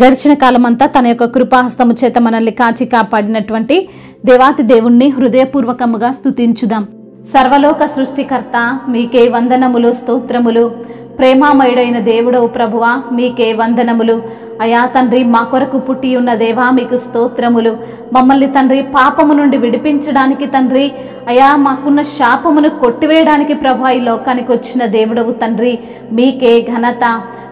గడిచిన కాలమంతా తన యొక్క కృపాహస్తము చేత మనల్ని కాచి కాపాడినటువంటి దేవాతి దేవుణ్ణి హృదయపూర్వకముగా స్తుతించుదాం. సర్వలోక సృష్టికర్త మీకే వందనములు, స్తోత్రములు. ప్రేమామయుడైన దేవుడవు ప్రభువా మీకే వందనములు. అయా తండ్రి, మా కొరకు పుట్టి ఉన్న దేవా మీకు స్తోత్రములు. మమ్మల్ని తండ్రి పాపము నుండి విడిపించడానికి తండ్రి, అయా మాకున్న శాపమును కొట్టివేయడానికి ప్రభా ఈ లోకానికి వచ్చిన దేవుడవు తండ్రి మీకే ఘనత.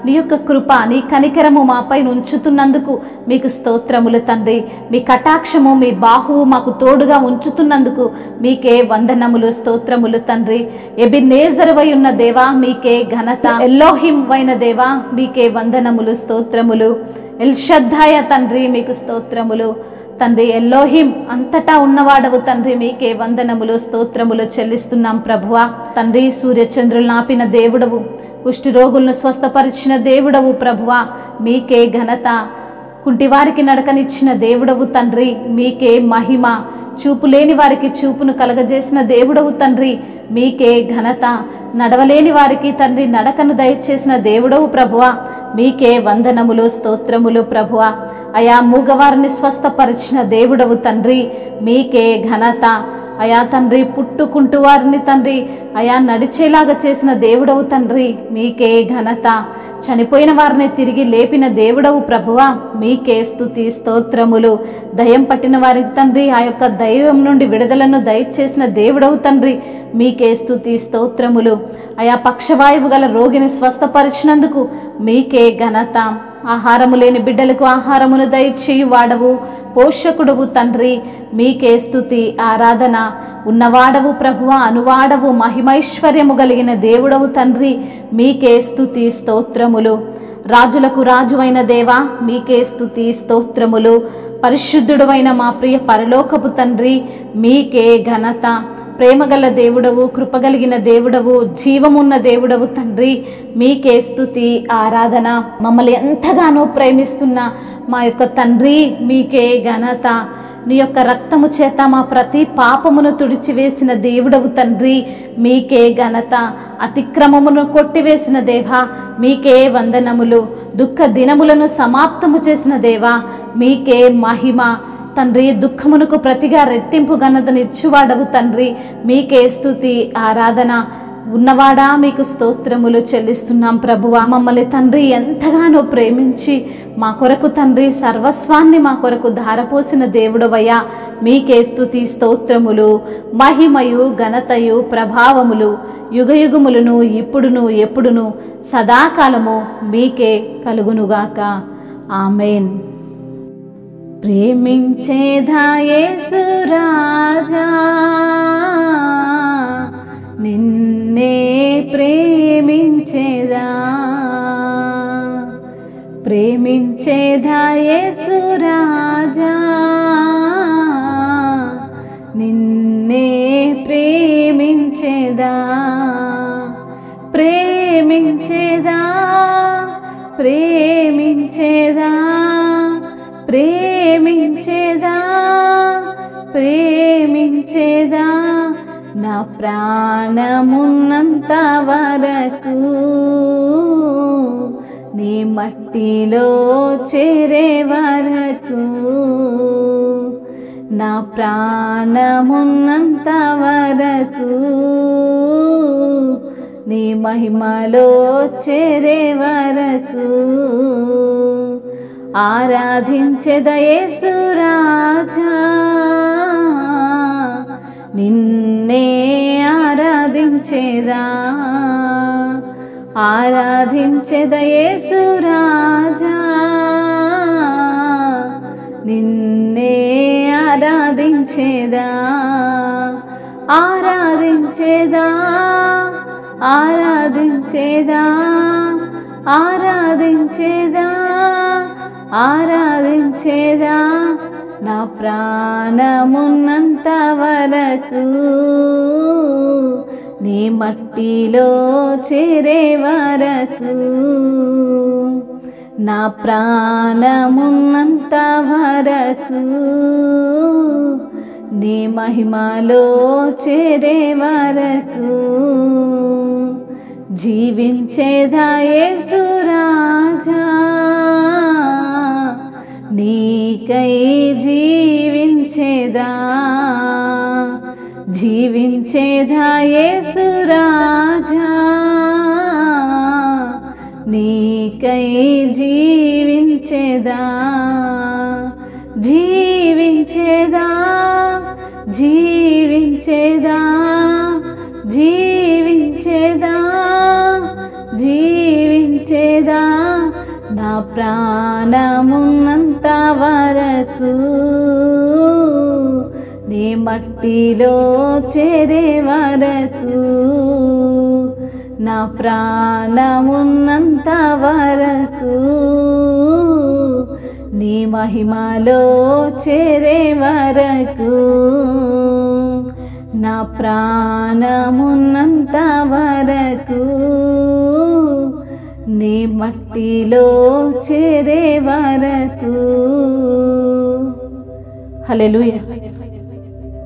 నీ యొక్క కృప, నీ కనికరము మాపై ఉంచుతున్నందుకు మీకు స్తోత్రములు తండ్రి. మీ కటాక్షము, మీ బాహువు మాకు తోడుగా ఉంచుతున్నందుకు మీకే వందనములు, స్తోత్రములు తండ్రి. ఎబినేజరువై ఉన్న దేవా మీకే ఘనత. ఎల్లోహిం వైన దేవా మీకే వందనములు, స్తోత్రములు. ఎల్షద్దాయ తండ్రి మీకు స్తోత్రములు తండ్రి. ఎల్లోహిం అంతటా ఉన్నవాడవు తండ్రి మీకే వందనములు, స్తోత్రములు చెల్లిస్తున్నాం ప్రభువా. తండ్రి, సూర్యచంద్రులను ఆపిన దేవుడవు, కుష్టి రోగులను స్వస్థపరిచిన దేవుడవు ప్రభువా మీకే ఘనత. కుంటివారికి నడకనిచ్చిన దేవుడవు తండ్రి మీకే మహిమ. చూపు లేని వారికి చూపును కలగజేసిన దేవుడవు తండ్రి మీకే ఘనత. నడవలేని వారికి తండ్రి నడకను దయచేసిన దేవుడవు ప్రభువా మీకే వందనములు, స్తోత్రములు ప్రభువా. అయా మూగవారిని స్వస్థపరిచిన దేవుడవు తండ్రి మీకే ఘనత. అయా తండ్రి, పుట్టుకుంటూ వారిని తండ్రి అయా నడిచేలాగా చేసిన దేవుడవు తండ్రి మీకే ఘనత. చనిపోయిన వారిని తిరిగి లేపిన దేవుడవు ప్రభువా మీకే స్తుతి, స్తోత్రములు. దయ్యం పట్టిన వారికి తండ్రి ఆ యొక్క దైవం నుండి విడుదలను దయచేసిన దేవుడవు తండ్రి మీకే స్తుతి, స్తోత్రములు. అయా పక్షవాయువు గల రోగిని స్వస్థపరిచినందుకు మీకే ఘనత. ఆహారము లేని బిడ్డలకు ఆహారమును దయచేయు వాడవు, పోషకుడవు తండ్రి మీకే స్తుతి, ఆరాధన. ఉన్నవాడవు ప్రభువా, అనువాడవు, మహిమైశ్వర్యము కలిగిన దేవుడవు తండ్రి మీకే స్తుతి, స్తోత్రములు. రాజులకు రాజువైన దేవా మీకే స్తుతి, స్తోత్రములు. పరిశుద్ధుడవైన మా ప్రియ పరలోకపు తండ్రి మీకే ఘనత. ప్రేమగల దేవుడవు, కృపగలిగిన దేవుడవు, జీవమున్న దేవుడవు తండ్రి మీకే స్తుతి, ఆరాధన. మమ్మల్ని ఎంతగానో ప్రేమిస్తున్న మా యొక్క తండ్రి మీకే ఘనత. నీ యొక్క రక్తము చేత మా ప్రతి పాపమును తుడిచివేసిన దేవుడవు తండ్రి మీకే ఘనత. అతిక్రమమును కొట్టివేసిన దేవా మీకే వందనములు. దుఃఖ దినములను సమాప్తము చేసిన దేవా మీకే మహిమ తండ్రి. దుఃఖమునకు ప్రతిగా రెట్టింపు ఘనతనిచ్చువాడవు తండ్రి మీకే స్తుతి, ఆరాధన. ఉన్నవాడా మీకు స్తోత్రములు చెల్లిస్తున్నాం ప్రభువా. మమ్మల్ని తండ్రి ఎంతగానో ప్రేమించి మా కొరకు తండ్రి సర్వస్వాన్ని మా కొరకు ధారపోసిన దేవుడవయ్యా మీకే స్తుతి, స్తోత్రములు. మహిమయు ఘనతయు ప్రభావములు యుగయుగములను ఇప్పుడును ఎప్పుడును సదాకాలము మీకే కలుగునుగాక. ఆమేన్. ప్రేమించేదా యేసు రాజా, నిన్నే ప్రేమించేదా. ప్రేమించేదా యేసు రాజా, నిన్నే ప్రేమించేదా. ప్రేమించేదా, ప్రేమించేదా, ప్రేమించేదా, ప్రేమించేదా. నా ప్రాణమున్నంత వరకు నీ మట్టిలో చేరే వరకు, నా ప్రాణమున్నంత వరకు నీ మహిమలో చేరే వరకు ఆరాధించెదా యేసు రాజా, నిన్నే ఆరాధించెదా. ఆరాధించెదా యేసు రాజా, నిన్నే ఆరాధించెదా. ఆరాధించెదా, ఆరాధించెదా, ఆరాధించెదా, ఆరాధించెదా. నా ప్రాణమున్నంత వరకు నీ మట్టిలో చేరే వరకు, నా ప్రాణమున్నంత వరకు నీ మహిమలో చేరే వరకు జీవించేదా యేసు రాజా, నీకై జీవించేదా జీవించేదా యేసు రాజా నీకై జీవించేదా జీవించేదా జీవించేదా జీవించేదా జీవించేదా నా ప్రాణమున్నంత వరకు నీ మట్టిలో చేరే వరకు నా ప్రాణమున్నంత వరకు నీ మహిమలో చేరే వరకు నా ప్రాణమున్నంత వరకు నీ మట్టిలో చేరే వరకు. హల్లెలూయా.